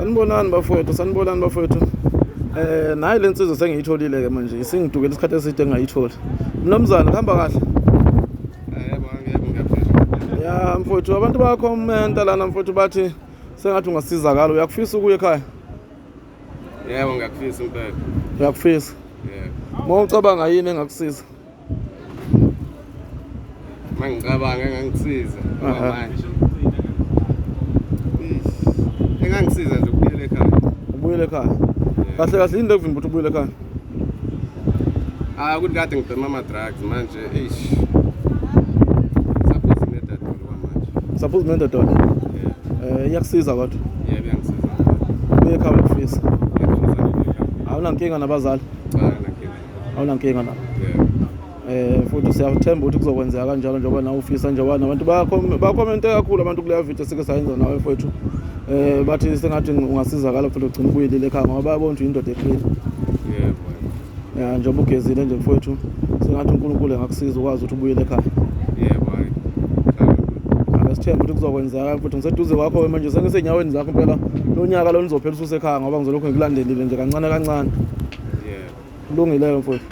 Sanibonani bafowethu. Nayi lensizwe sengiyitholile ke manje. Isingidukela isikhathi eside engayitholi. Mnumzane kuhamba kahle? Yebo ngiyaphila. Ya mfowethu, abantu bayakhomenta lana mfowethu bathi sengathi ungasizakala. Uyakufisa ukuya ekhaya? Yebo ngiyakufisa impela. Uyakufisa? Yebo. Mawucabanga yini engakusiza? Mangicabanga engangisiza manje. Engangisiza nje ukubuyela ekhaya. Ubuyele ekhaya. Kahle kahle into ekuvimba ukuthi ubuyele ekhaya. Ukuthi kade ngibhema ama-drugs manje Suppose menda dola. Iyakusiza kodwa. Yebo iyangisiza. Ubuye ekhaya uyakufisa. Awunankinga nabazali? Cha nankinga. Awunankinga nabo? Yebo. Futhi siyathemba ukuthi kuzokwenzeka kanjalo njengoba nawe ufisa njengoba nabantu bayakhomenta kakhulu abantu kuleya video sike sayenza nawe mfowethu. Bathi sengathi ungasizakala futhi ugcina ubuyile ekhaya ngoba bayabona ukuthi indoda eqinile. Yebo. Ya njengoba ugezile nje mfowethu sengathi uNkulunkulu engakusiza ukwazi ukuthi ubuyele ekhaya. Yebo hayi. Ngesithemba ukuthi kuzokwenzeka futhi ngiseduze kwakho manje sengisenyaweni zakho impela lo nyaka lo nizophela ususekhaya ngoba ngizolokhu ngikulandelile nje kancane kancane. Yebo. Kulungile mfowethu.